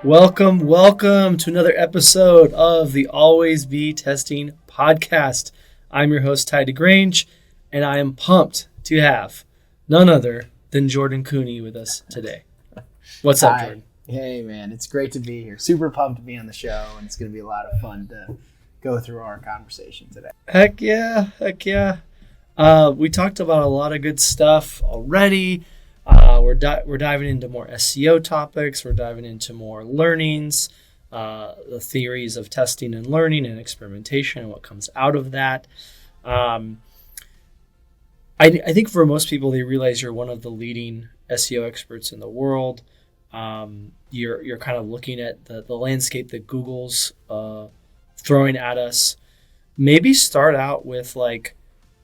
Welcome to another episode of the Always Be Testing podcast. I'm your host, Ty DeGrange, and I am pumped to have none other than Jordan Koene with us today. What's up, Jordan? Hey, man. It's great to be here. Super pumped to be on the show, and it's going to be a lot of fun to go through our conversation today. Heck yeah. We talked about a lot of good stuff already. We're diving into more SEO topics. We're diving into more learnings, the theories of testing and learning and experimentation and what comes out of that. I think for most people, they realize you're one of the leading SEO experts in the world. You're kind of looking at the landscape that Google's throwing at us. Maybe start out with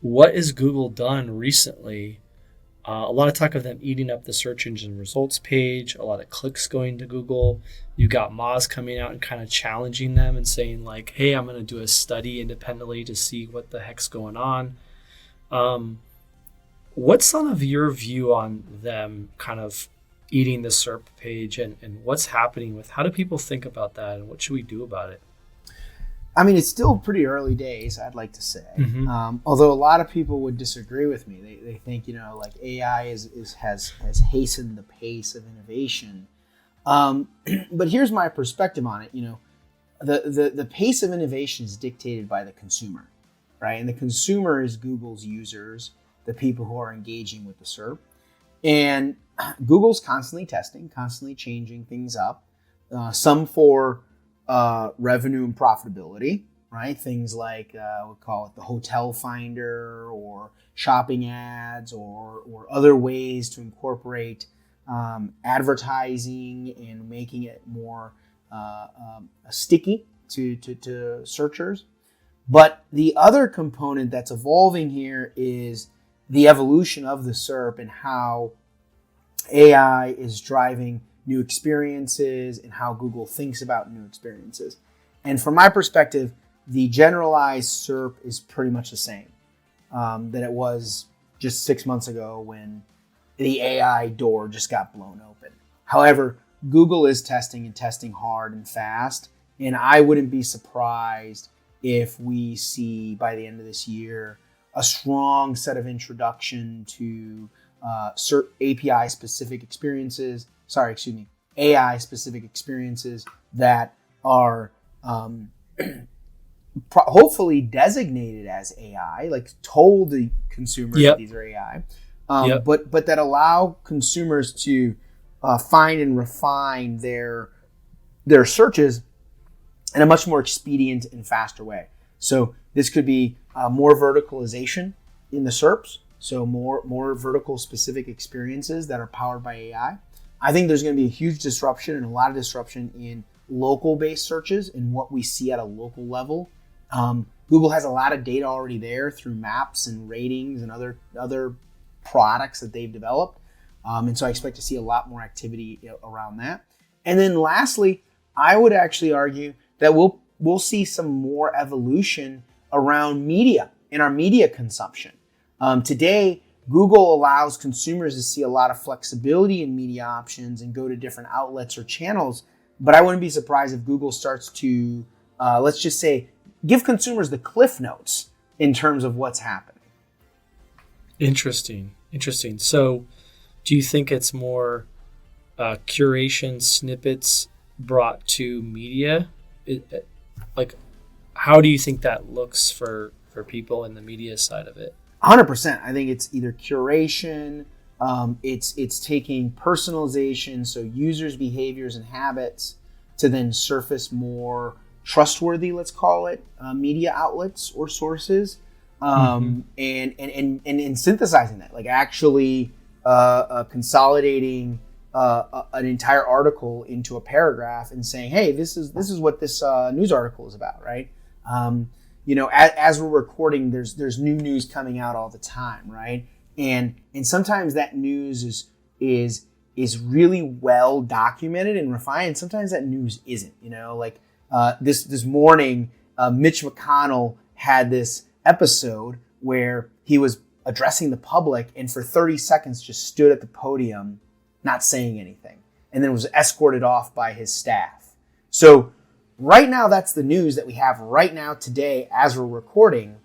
what has Google done recently? A lot of talk of them eating up the search engine results page, a lot of clicks going to Google. You got Moz coming out and kind of challenging them and saying hey, I'm going to do a study independently to see what the heck's going on. What's some of your view on them kind of eating the SERP page and what's happening with, how do people think about that and what should we do about it? I mean, it's still pretty early days, I'd like to say. Mm-hmm. Although a lot of people would disagree with me. They think, AI has hastened the pace of innovation. But here's my perspective on it. The pace of innovation is dictated by the consumer, right? And the consumer is Google's users, the people who are engaging with the SERP. And Google's constantly testing, constantly changing things up, some for revenue and profitability, right? Things like we'll call it the hotel finder or shopping ads or other ways to incorporate advertising and making it more sticky to searchers. But the other component that's evolving here is the evolution of the SERP and how AI is driving new experiences and how Google thinks about new experiences. And from my perspective, the generalized SERP is pretty much the same that it was just 6 months ago when the AI door just got blown open. However, Google is testing hard and fast, and I wouldn't be surprised if we see by the end of this year a strong set of introduction to AI-specific experiences that are hopefully designated as AI, told the consumers that these are AI, but that allow consumers to find and refine their searches in a much more expedient and faster way. So this could be more verticalization in the SERPs, so more vertical specific experiences that are powered by AI. I think there's going to be a huge disruption and a lot of disruption in local-based searches and what we see at a local level. Google has a lot of data already there through maps and ratings and other products that they've developed. And so I expect to see a lot more activity around that. And then lastly, I would actually argue that we'll see some more evolution around media and our media consumption. Today, Google allows consumers to see a lot of flexibility in media options and go to different outlets or channels. But I wouldn't be surprised if Google starts to, let's just say, give consumers the cliff notes in terms of what's happening. Interesting. So do you think it's more curation snippets brought to media? How do you think that looks for people in the media side of it? 100%. I think it's either curation, it's taking personalization, so users' behaviors and habits, to then surface more trustworthy, let's call it, media outlets or sources, and synthesizing that, actually consolidating an entire article into a paragraph and saying, hey, this is what this news article is about, right? As we're recording, there's new news coming out all the time, right? And sometimes that news is really well documented and refined, and sometimes that news isn't. This morning, Mitch McConnell had this episode where he was addressing the public and for 30 seconds just stood at the podium not saying anything. and then was escorted off by his staff. So right now, that's the news that we have right now today as we're recording.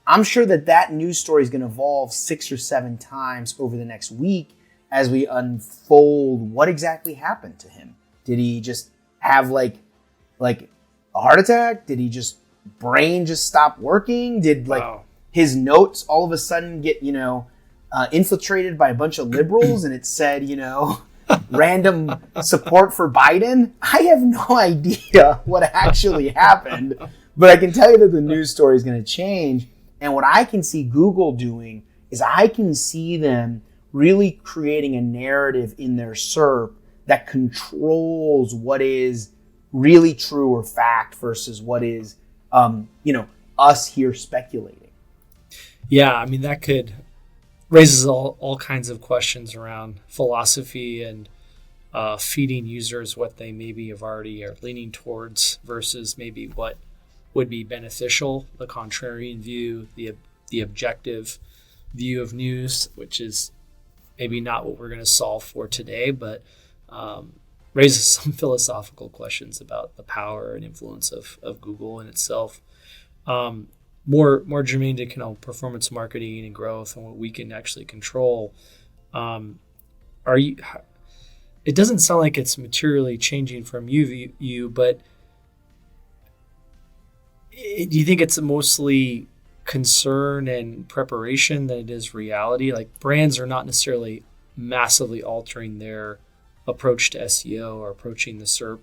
I'm sure that news story is going to evolve 6 or 7 times over the next week as we unfold what exactly happened to him. Did he just have like a heart attack? Did he brain just stop working? Did his notes all of a sudden get, infiltrated by a bunch of liberals and it said, random support for Biden? I have no idea what actually happened, but I can tell you that the news story is going to change. And what I can see Google doing is I can see them really creating a narrative in their SERP that controls what is really true or fact versus what is, us here speculating. Yeah, I mean, that could raises all kinds of questions around philosophy and feeding users what they maybe have already are leaning towards versus maybe what would be beneficial, the contrarian view, the objective view of news, which is maybe not what we're going to solve for today, but raises some philosophical questions about the power and influence of Google in itself. More germane to performance marketing and growth and what we can actually control. It doesn't sound like it's materially changing from you, but do you think it's mostly concern and preparation than it is reality? Like, brands are not necessarily massively altering their approach to SEO or approaching the SERP.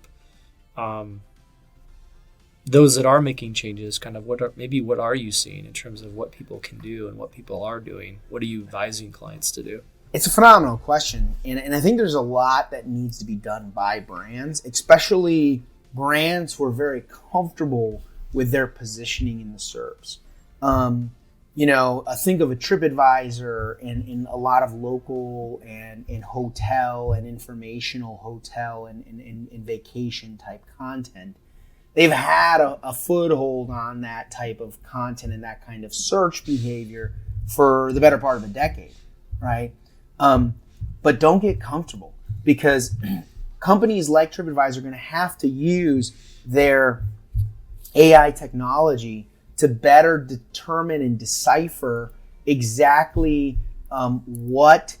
Those that are making changes, kind of what are you seeing in terms of what people can do and what people are doing? What are you advising clients to do? It's a phenomenal question. And I think there's a lot that needs to be done by brands, especially brands who are very comfortable with their positioning in the SERPs. Think of a TripAdvisor and a lot of local and hotel and informational hotel and vacation type content. They've had a foothold on that type of content and that kind of search behavior for the better part of a decade, right? But don't get comfortable, because companies like TripAdvisor are going to have to use their AI technology to better determine and decipher exactly what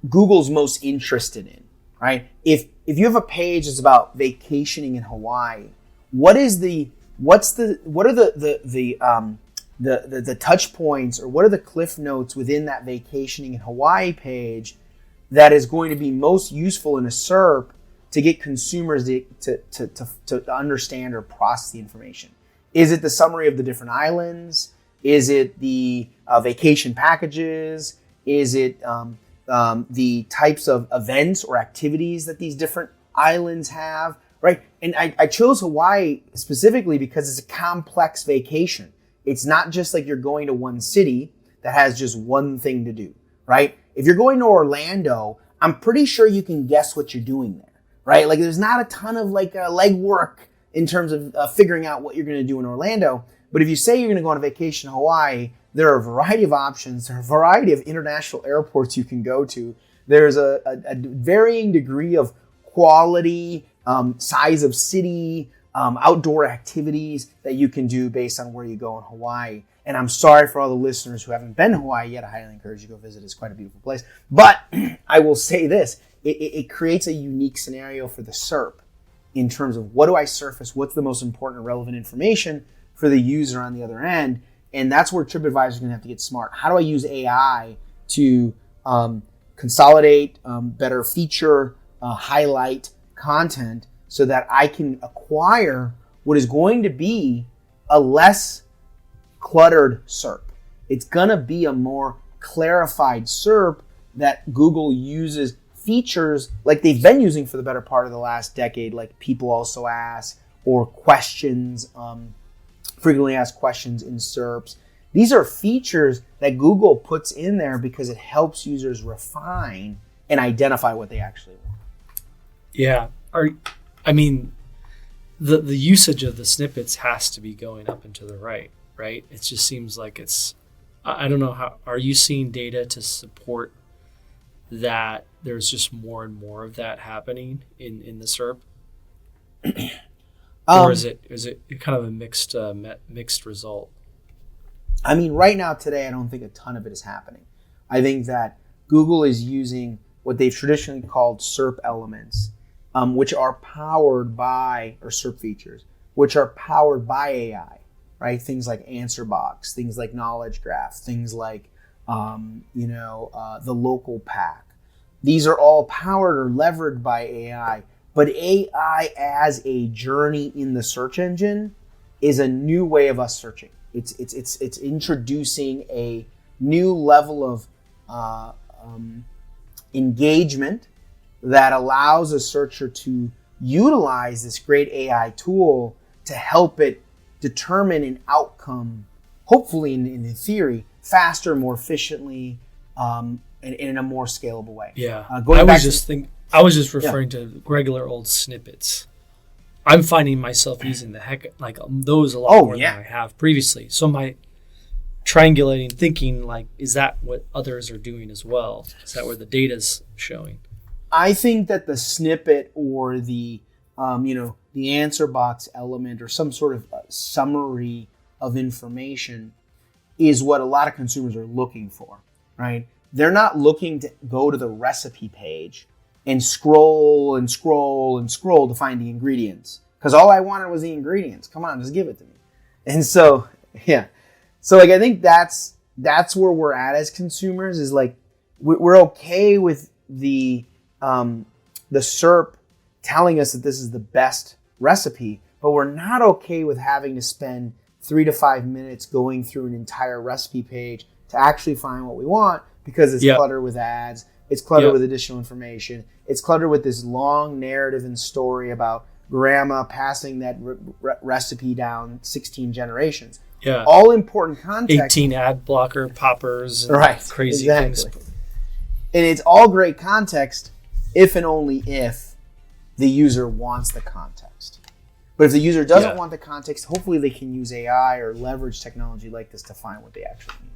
Google's most interested in, right? If you have a page that's about vacationing in Hawaii, what are the touch points, or what are the cliff notes within that vacationing in Hawaii page that is going to be most useful in a SERP to get consumers to understand or process the information? Is it the summary of the different islands? Is it the vacation packages? Is it the types of events or activities that these different islands have, right? And I chose Hawaii specifically because it's a complex vacation. It's not just like you're going to one city that has just one thing to do, right? If you're going to Orlando, I'm pretty sure you can guess what you're doing there, right? Like, there's not a ton of legwork in terms of figuring out what you're going to do in Orlando. But if you say you're going to go on a vacation in Hawaii, there are a variety of options. There are a variety of international airports you can go to. There's a varying degree of quality, size of city, outdoor activities that you can do based on where you go in Hawaii. And I'm sorry for all the listeners who haven't been to Hawaii yet. I highly encourage you to go visit. It's quite a beautiful place. But I will say this, it creates a unique scenario for the SERP in terms of what do I surface, what's the most important and relevant information for the user on the other end. And that's where TripAdvisor is going to have to get smart. How do I use AI to consolidate, better feature, highlight content so that I can acquire what is going to be a less cluttered SERP? It's going to be a more clarified SERP that Google uses features like they've been using for the better part of the last decade, like people also ask, or questions, frequently asked questions in SERPs. These are features that Google puts in there because it helps users refine and identify what they actually want. Yeah. The usage of the snippets has to be going up and to the right? It just seems like it's, I don't know, are you seeing data to support that there's just more and more of that happening in the SERP? Or is it kind of a mixed result? I mean, right now, today, I don't think a ton of it is happening. I think that Google is using what they've traditionally called SERP elements, which are powered by, or SERP features, which are powered by AI, right? Things like answer box, things like knowledge graph, things like, the local pack. These are all powered or levered by AI, but AI as a journey in the search engine is a new way of us searching. It's introducing a new level of engagement that allows a searcher to utilize this great AI tool to help it determine an outcome, hopefully in theory, faster, more efficiently, and in a more scalable way. Yeah, I was just referring to regular old snippets. I'm finding myself using those a lot more than I have previously. So my triangulating thinking, is that what others are doing as well? Is that where the data's showing? I think that the snippet or the answer box element or some sort of summary of information is what a lot of consumers are looking for, right? They're not looking to go to the recipe page and scroll and scroll and scroll to find the ingredients. Because all I wanted was the ingredients. Come on, just give it to me. And so, yeah. So I think that's where we're at as consumers is we're okay with the SERP telling us that this is the best recipe, but we're not okay with having to spend 3 to 5 minutes going through an entire recipe page to actually find what we want because it's cluttered with ads. It's cluttered with additional information. It's cluttered with this long narrative and story about grandma passing that recipe down 16 generations. Yeah. All important context. 18 ad blocker poppers. And crazy things. And it's all great context if and only if the user wants the context. But if the user doesn't want the context, hopefully they can use AI or leverage technology like this to find what they actually need.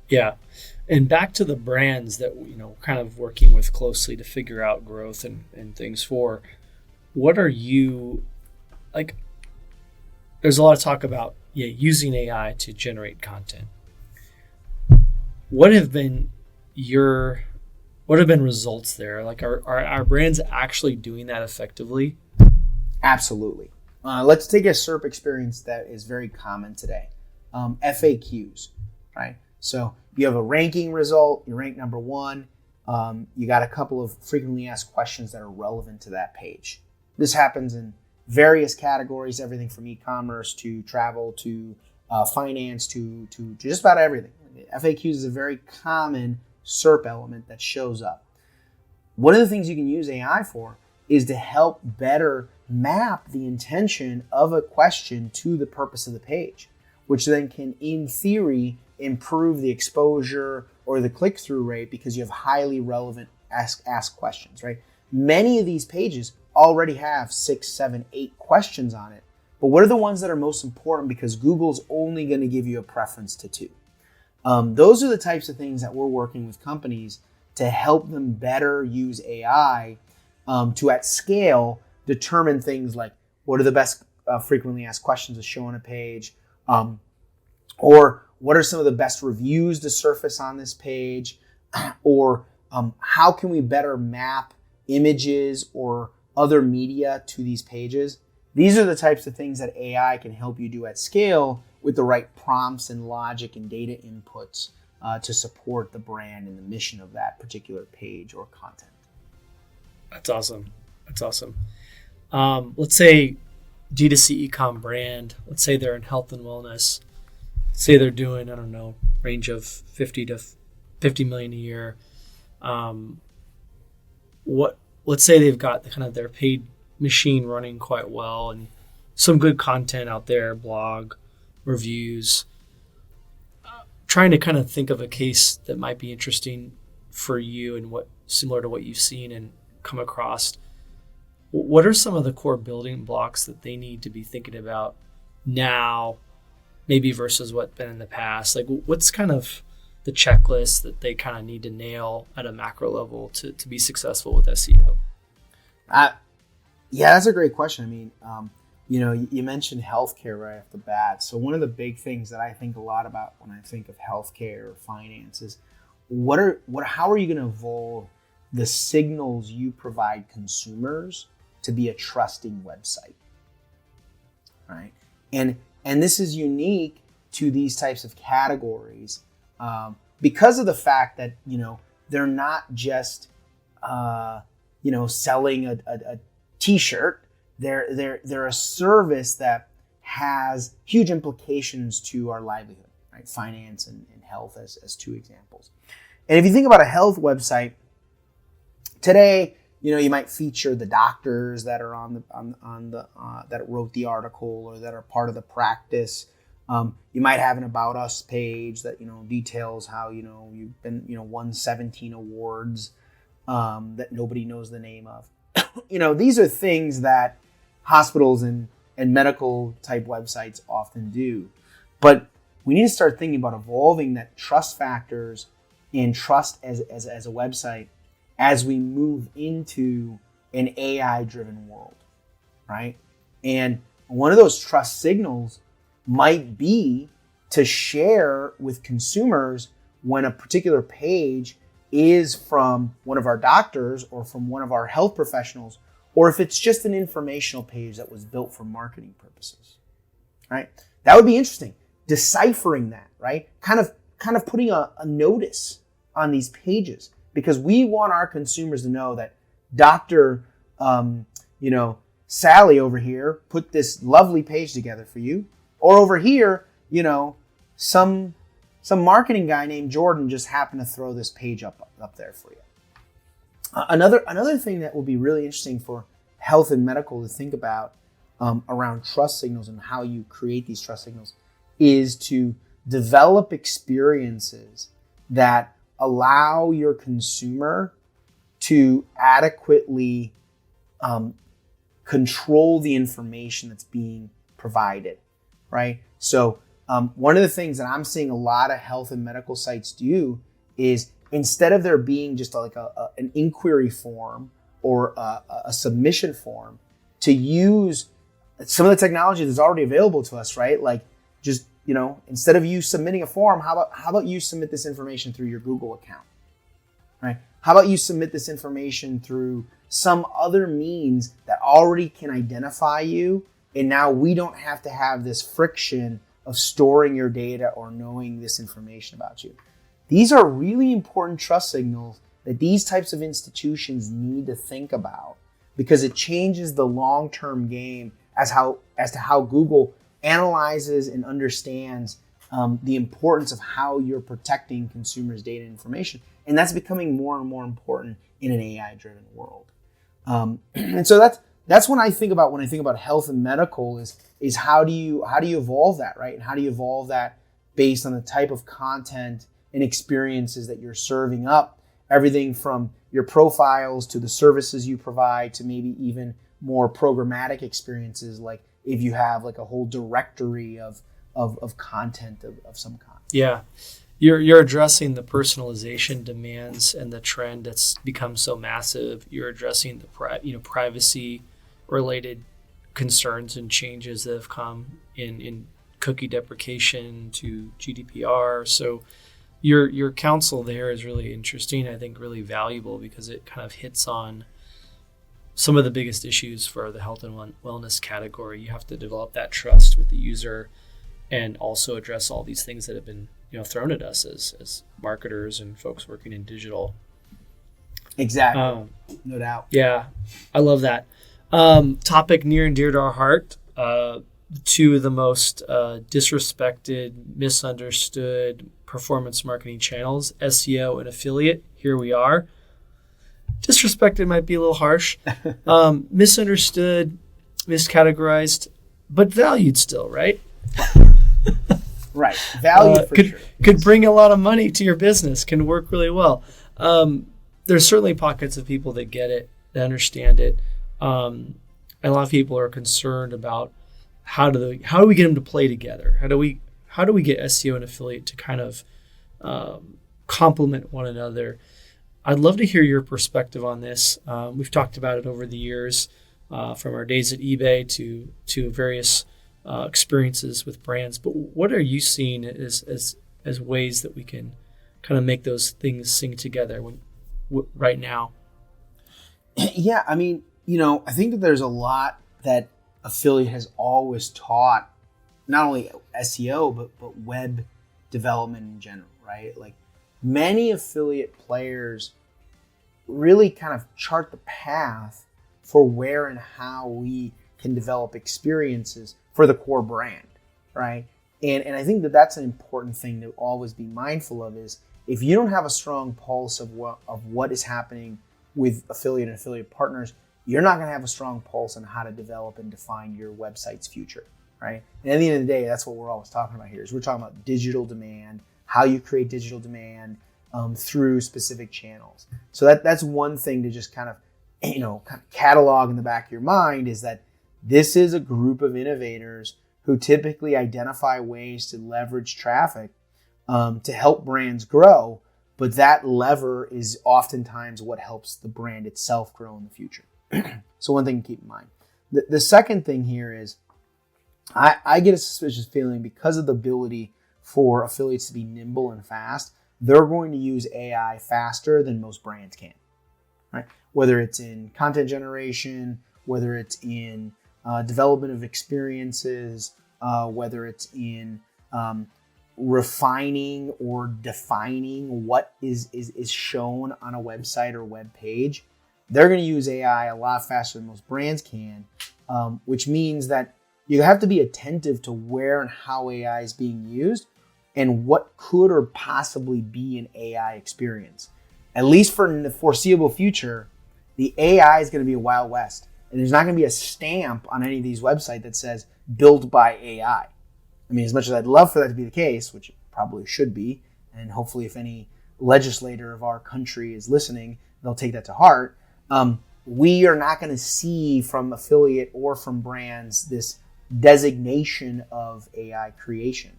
Yeah. And back to the brands that, kind of working with closely to figure out growth and things for, what are you, there's a lot of talk about using AI to generate content. What have been results there? Are brands actually doing that effectively? Absolutely. Let's take a SERP experience that is very common today. FAQs, right? So you have a ranking result, you rank number 1, you got a couple of frequently asked questions that are relevant to that page. This happens in various categories, everything from e-commerce to travel to finance to just about everything. FAQs is a very common SERP element that shows up. One of the things you can use AI for is to help better map the intention of a question to the purpose of the page, which then can, in theory, improve the exposure or the click-through rate because you have highly relevant ask questions, right? Many of these pages already have 6, 7, 8 questions on it. But what are the ones that are most important because Google's only going to give you a preference to 2? Those are the types of things that we're working with companies to help them better use AI to, at scale, determine things like what are the best frequently asked questions to show on a page, or what are some of the best reviews to surface on this page, or how can we better map images or other media to these pages. These are the types of things that AI can help you do at scale with the right prompts and logic and data inputs to support the brand and the mission of that particular page or content. That's awesome. Let's say D2C e-com brand, let's say they're in health and wellness, say they're doing, range of 50 to 50 million a year. Let's say they've got kind of their paid machine running quite well and some good content out there, blog, reviews. Trying to kind of think of a case that might be interesting for you and what similar to what you've seen and come across. What are some of the core building blocks that they need to be thinking about now, maybe versus what's been in the past? What's kind of the checklist that they kind of need to nail at a macro level to be successful with SEO? Yeah, that's a great question. I mean, you mentioned healthcare right off the bat. So one of the big things that I think a lot about when I think of healthcare or finance is how are you going to evolve the signals you provide consumers to be a trusting website, right? And this is unique to these types of categories because of the fact that they're not just selling a T-shirt. They're a service that has huge implications to our livelihood, right? Finance and health as two examples. And if you think about a health website today, you might feature the doctors that are on the that wrote the article or that are part of the practice. You might have an About Us page that details how you've been won 17 awards that nobody knows the name of. These are things that hospitals and medical type websites often do. But we need to start thinking about evolving that trust factors and trust as a website as we move into an AI-driven world, right? And one of those trust signals might be to share with consumers when a particular page is from one of our doctors or from one of our health professionals, or if it's just an informational page that was built for marketing purposes, right? That would be interesting. Deciphering that, right? Kind of putting a notice on these pages, because we want our consumers to know that Dr. Sally over here put this lovely page together for you, or over here, some marketing guy named Jordan just happened to throw this page up there for you. Another thing that will be really interesting for health and medical to think about around trust signals and how you create these trust signals is to develop experiences that allow your consumer to adequately control the information that's being provided, right? So one of the things that I'm seeing a lot of health and medical sites do is, instead of there being just like an inquiry form or a submission form, to use some of the technology that's already available to us, right? Like just, instead of you submitting a form, how about you submit this information through your Google account, right? How about you submit this information through some other means that already can identify you, and now we don't have to have this friction of storing your data or knowing this information about you. These are really important trust signals that these types of institutions need to think about, because it changes the long-term game as to how Google analyzes and understands the importance of how you're protecting consumers' data and information. And that's becoming more and more important in an AI-driven world. And so that's when I think about health and medical is how do you evolve that, right? And how do you evolve that based on the type of content and experiences that you're serving up, everything from your profiles to the services you provide to maybe even more programmatic experiences, like if you have like a whole directory of content of some kind. Yeah. You're addressing the personalization demands and the trend that's become so massive. You're addressing the privacy related concerns and changes that have come in cookie deprecation to GDPR. So your counsel there is really interesting. I think really valuable, because it kind of hits on some of the biggest issues for the health and wellness category. You have to develop that trust with the user and also address all these things that have been thrown at us as marketers and folks working in digital. Exactly. No doubt. Yeah, I love that. Topic near and dear to our heart. Two of the most disrespected, misunderstood performance marketing channels, SEO and affiliate. Here we are. Disrespected might be a little harsh. Misunderstood, miscategorized, but valued still, right? Right. Value for sure. Could bring a lot of money to your business, can work really well. There's certainly pockets of people that get it, that understand it. And a lot of people are concerned about how do we get them to play together? How do we get SEO and affiliate to kind of complement one another. I'd love to hear your perspective on this. We've talked about it over the years, from our days at eBay to various experiences with brands. But what are you seeing as ways that we can kind of make those things sing together right now? Yeah, I mean, I think that there's a lot that affiliate has always taught, not only SEO but web development in general, right? Like many affiliate players really kind of chart the path for where and how we can develop experiences for the core brand, right? And I think that that's an important thing to always be mindful of, is if you don't have a strong pulse of what is happening with affiliate and affiliate partners, you're not going to have a strong pulse on how to develop and define your website's future, right? And at the end of the day, that's what we're always talking about here, is we're talking about digital demand, how you create digital demand through specific channels. So that's one thing to just kind of catalog in the back of your mind, is that this is a group of innovators who typically identify ways to leverage traffic to help brands grow, but that lever is oftentimes what helps the brand itself grow in the future. So one thing to keep in mind. The second thing here is I get a suspicious feeling, because of the ability for affiliates to be nimble and fast, they're going to use AI faster than most brands can, right? Whether it's in content generation, whether it's in development of experiences, whether it's in refining or defining what is shown on a website or web page, they're going to use AI a lot faster than most brands can, which means that you have to be attentive to where and how AI is being used and what could or possibly be an AI experience. At least for the foreseeable future, the AI is going to be a Wild West. And there's not going to be a stamp on any of these websites that says built by AI. I mean, as much as I'd love for that to be the case, which it probably should be, and hopefully if any legislator of our country is listening, they'll take that to heart. We are not going to see from affiliate or from brands this designation of AI creation.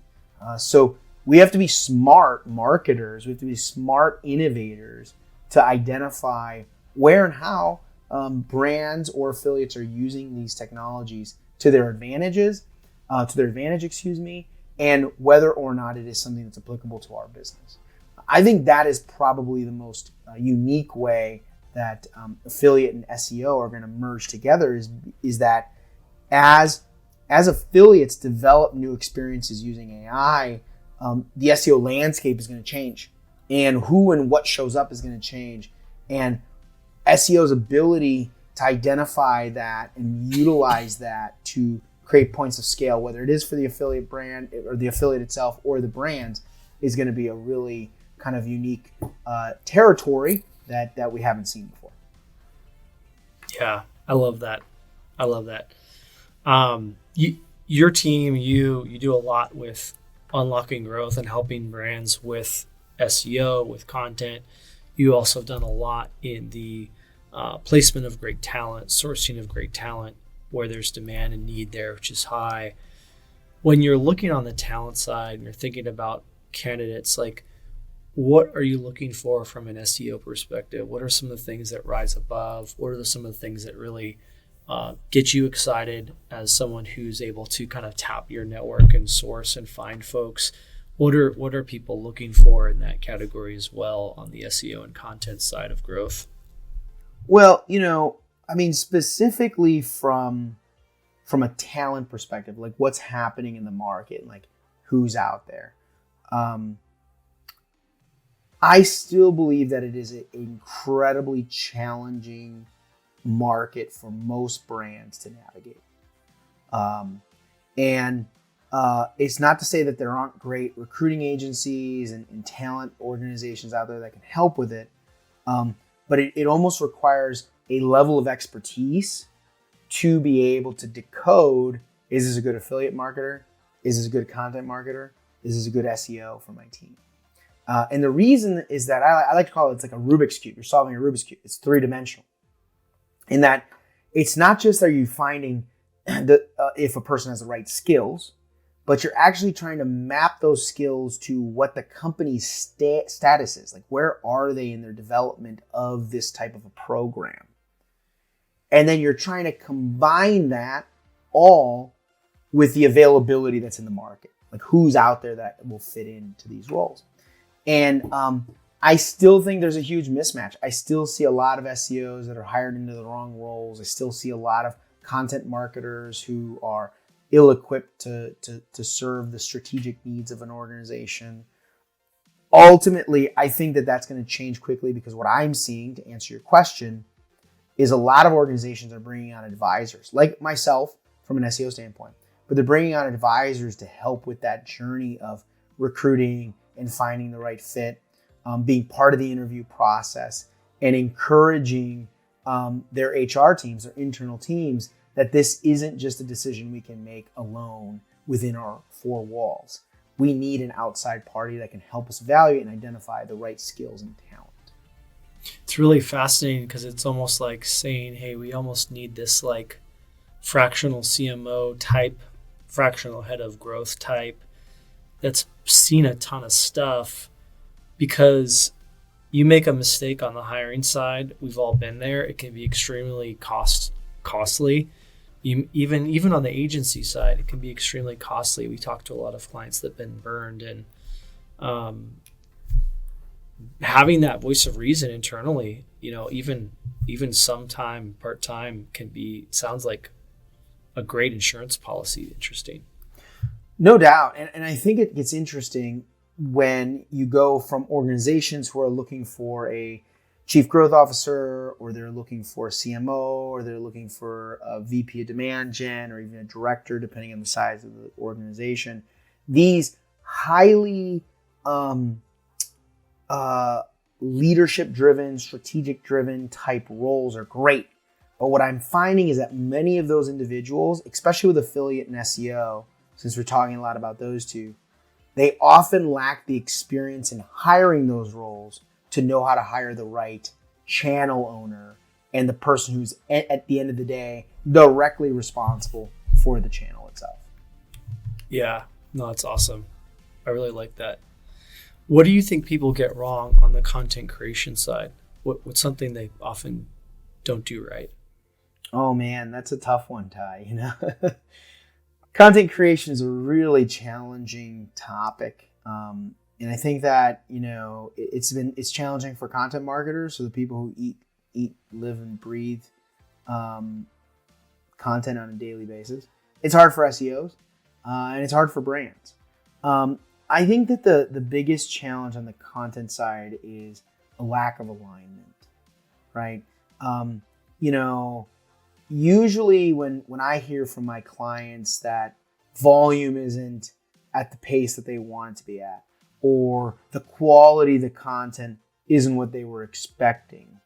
So we have to be smart marketers. We have to be smart innovators to identify where and how brands or affiliates are using these technologies to their advantage, and whether or not it is something that's applicable to our business. I think that is probably the most unique way that affiliate and SEO are going to merge together, is that as affiliates develop new experiences using AI, the SEO landscape is going to change, and who and what shows up is going to change, and SEO's ability to identify that and utilize that to create points of scale, whether it is for the affiliate brand or the affiliate itself or the brands, is going to be a really kind of unique territory that we haven't seen before. Yeah, I love that. Your team, you do a lot with unlocking growth and helping brands with SEO, with content. You also have done a lot in the placement of great talent, sourcing of great talent, where there's demand and need there, which is high. When you're looking on the talent side and you're thinking about candidates, like, what are you looking for from an SEO perspective? What are some of the things that rise above? What are some of the things that really get you excited as someone who's able to kind of tap your network and source and find folks? What are people looking for in that category as well on the SEO and content side of growth? Well, I mean, specifically from a talent perspective, like what's happening in the market, like who's out there. I still believe that it is an incredibly challenging market for most brands to navigate. And it's not to say that there aren't great recruiting agencies and talent organizations out there that can help with it. But it almost requires a level of expertise to be able to decode, is this a good affiliate marketer? Is this a good content marketer? Is this a good SEO for my team? And the reason is that I like to call it, it's like a Rubik's Cube. You're solving a Rubik's Cube. It's three-dimensional. In that it's not just are you finding if a person has the right skills, but you're actually trying to map those skills to what the company's status is. Like, where are they in their development of this type of a program? And then you're trying to combine that all with the availability that's in the market. Like, who's out there that will fit into these roles. And I still think there's a huge mismatch. I still see a lot of SEOs that are hired into the wrong roles. I still see a lot of content marketers who are ill-equipped to serve the strategic needs of an organization. Ultimately, I think that that's going to change quickly, because what I'm seeing, to answer your question, is a lot of organizations are bringing on advisors, like myself from an SEO standpoint, but they're bringing on advisors to help with that journey of recruiting and finding the right fit, being part of the interview process, and encouraging their HR teams, their internal teams, that this isn't just a decision we can make alone within our four walls. We need an outside party that can help us evaluate and identify the right skills and talent. It's really fascinating, because it's almost like saying, hey, we almost need this like fractional CMO type, fractional head of growth type that's seen a ton of stuff, because you make a mistake on the hiring side. We've all been there. It can be extremely costly. Even on the agency side, it can be extremely costly. We talk to a lot of clients that have been burned, and having that voice of reason internally, even sometime part-time sounds like a great insurance policy. Interesting. No doubt. And I think it gets interesting when you go from organizations who are looking for a chief growth officer, or they're looking for a CMO, or they're looking for a VP of demand gen, or even a director, depending on the size of the organization. These highly leadership-driven, strategic-driven type roles are great. But what I'm finding is that many of those individuals, especially with affiliate and SEO, since we're talking a lot about those two, they often lack the experience in hiring those roles to know how to hire the right channel owner and the person who's, at the end of the day, directly responsible for the channel itself. Yeah, no, that's awesome. I really like that. What do you think people get wrong on the content creation side? What's something they often don't do right? Oh man, that's a tough one, Ty. Content creation is a really challenging topic. And I think that, it's challenging for content marketers, so the people who eat, live, and breathe content on a daily basis. It's hard for SEOs, and it's hard for brands. I think that the biggest challenge on the content side is a lack of alignment, right? Usually when I hear from my clients that volume isn't at the pace that they want it to be at, or the quality of the content isn't what they were expecting,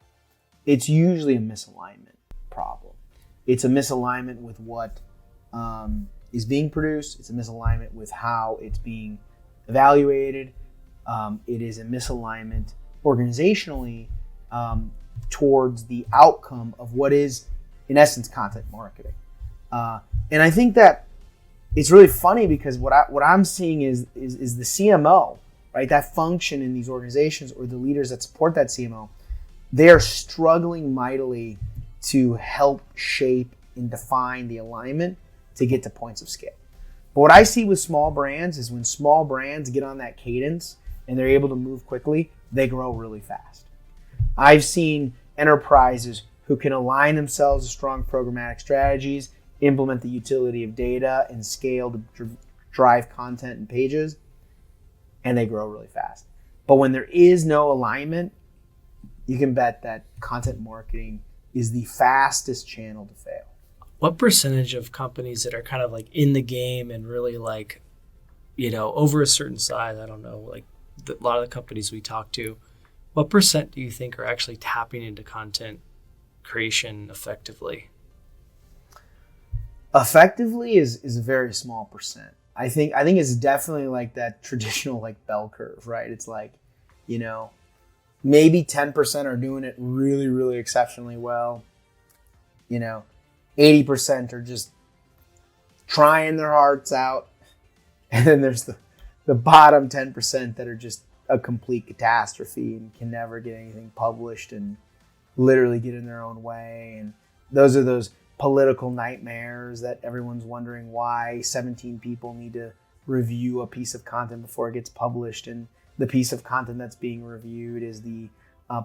it's usually a misalignment problem. It's a misalignment with what is being produced. It's a misalignment with how it's being evaluated. It is a misalignment organizationally towards the outcome of what is, in essence, content marketing. And I think that it's really funny, because what I'm seeing is the CMO, right? That function in these organizations, or the leaders that support that CMO, they are struggling mightily to help shape and define the alignment to get to points of scale. But what I see with small brands is when small brands get on that cadence and they're able to move quickly, they grow really fast. I've seen enterprises who can align themselves to strong programmatic strategies, implement the utility of data, and scale to drive content and pages, and they grow really fast. But when there is no alignment, you can bet that content marketing is the fastest channel to fail. What percentage of companies that are kind of like in the game and really like, over a certain size, I don't know, like a lot of the companies we talk to, what percent do you think are actually tapping into content creation effectively? Effectively is a very small percent. I think it's definitely like that traditional like bell curve, right? It's like, maybe 10% are doing it really, really exceptionally well. 80% are just trying their hearts out. And then there's the bottom 10% that are just a complete catastrophe and can never get anything published and literally get in their own way. And those are those political nightmares that everyone's wondering why 17 people need to review a piece of content before it gets published. And the piece of content that's being reviewed is the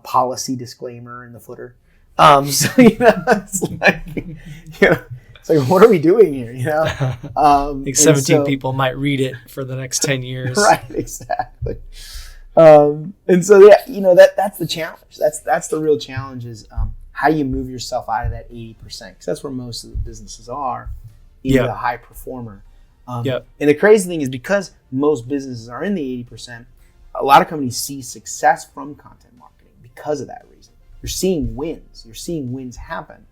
policy disclaimer in the footer. So, it's like, what are we doing here? Like 17 people might read it for the next 10 years. Right, exactly. And so, that's the challenge. That's the real challenge is how you move yourself out of that 80%, because that's where most of the businesses are, into a high performer. And the crazy thing is, because most businesses are in the 80%, a lot of companies see success from content marketing because of that reason. You're seeing wins. You're seeing wins happen.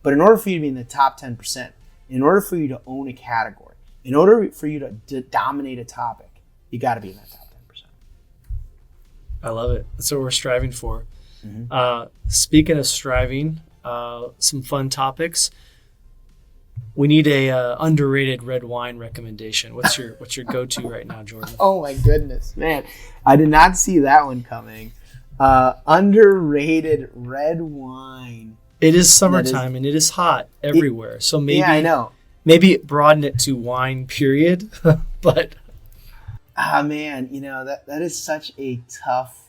But in order for you to be in the top 10%, in order for you to own a category, in order for you to dominate a topic, you got to be in that top 10%. I love it. That's what we're striving for. Mm-hmm. Speaking of striving, some fun topics. We need a underrated red wine recommendation. What's your go-to right now, Jordan? Oh my goodness, man! I did not see that one coming. Underrated red wine. It is summertime and it is hot everywhere. So maybe I know. Maybe broaden it to wine. Period. But man, that is such a tough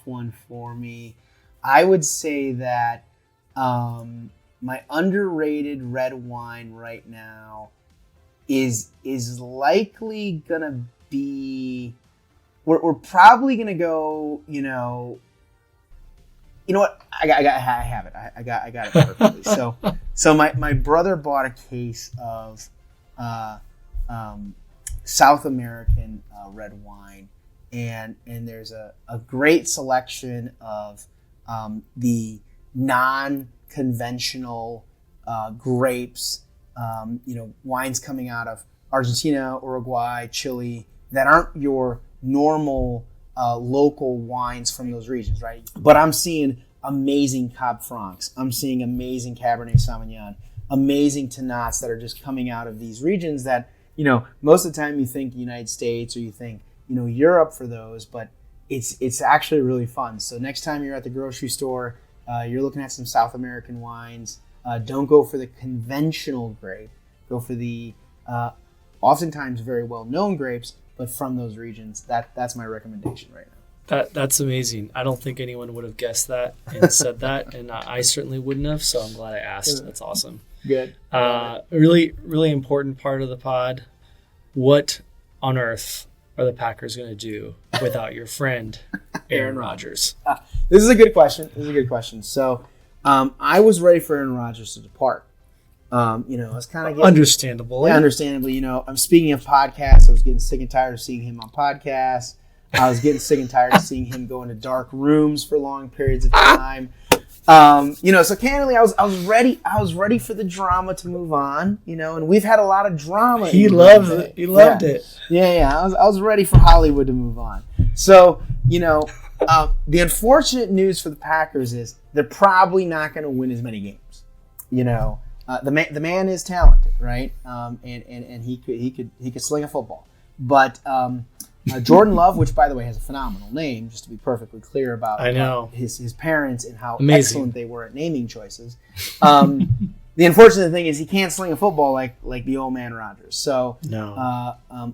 one for me. I would say that my underrated red wine right now is likely gonna be. We're probably gonna go. You know what? I have it. I got it perfectly. So my brother bought a case of South American red wine, and there's a great selection of the non-conventional grapes, wines coming out of Argentina, Uruguay, Chile that aren't your normal local wines from those regions, right? But I'm seeing amazing Cab Francs. I'm seeing amazing Cabernet Sauvignon, amazing Tannats that are just coming out of these regions that, most of the time you think United States or you think, Europe for those, but it's actually really fun. So next time you're at the grocery store, you're looking at some South American wines, don't go for the conventional grape. Go for the oftentimes very well-known grapes, but from those regions. That's my recommendation right now. That's amazing. I don't think anyone would have guessed that and said that, and I certainly wouldn't have, so I'm glad I asked. That's awesome. Good. Really, really important part of the pod. What on earth are the Packers going to do without your friend, Aaron Rodgers? This is a good question. So I was ready for Aaron Rodgers to depart. I was kind of getting... Understandable. Yeah, understandably. I'm speaking of podcasts. I was getting sick and tired of seeing him on podcasts. I was getting sick and tired of seeing him go into dark rooms for long periods of time. So candidly, I was ready for the drama to move on, and we've had a lot of drama. He loved it. He loved it. Yeah. I was ready for Hollywood to move on. So, the unfortunate news for the Packers is they're probably not going to win as many games. The man is talented, right? And he could sling a football, but Jordan Love, which by the way has a phenomenal name, just to be perfectly clear about his parents and how excellent they were at naming choices. The unfortunate thing is he can't sling a football like the old man Rodgers. So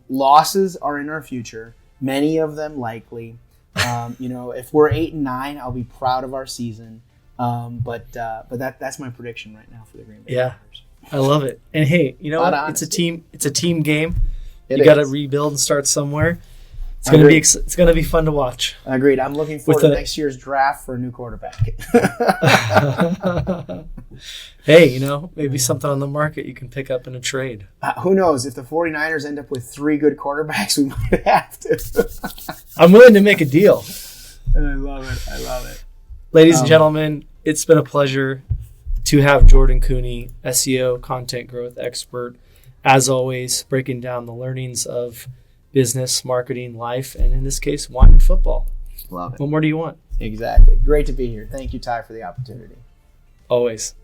losses are in our future, many of them likely. If we're 8-9, I'll be proud of our season. But that's my prediction right now for the Green Bay Packers. I love it. And hey, what? It's a team game. You got to rebuild and start somewhere. It's gonna be fun to watch. Agreed. I'm looking forward to next year's draft for a new quarterback. Hey, maybe something on the market you can pick up in a trade. Who knows? If the 49ers end up with 3 good quarterbacks, we might have to. I'm willing to make a deal. I love it. Ladies and gentlemen, it's been a pleasure to have Jordan Koene, SEO content growth expert, as always, breaking down the learnings of business, marketing, life, and in this case, wine and football. Love it. What more do you want? Exactly. Great to be here. Thank you, Ty, for the opportunity. Always.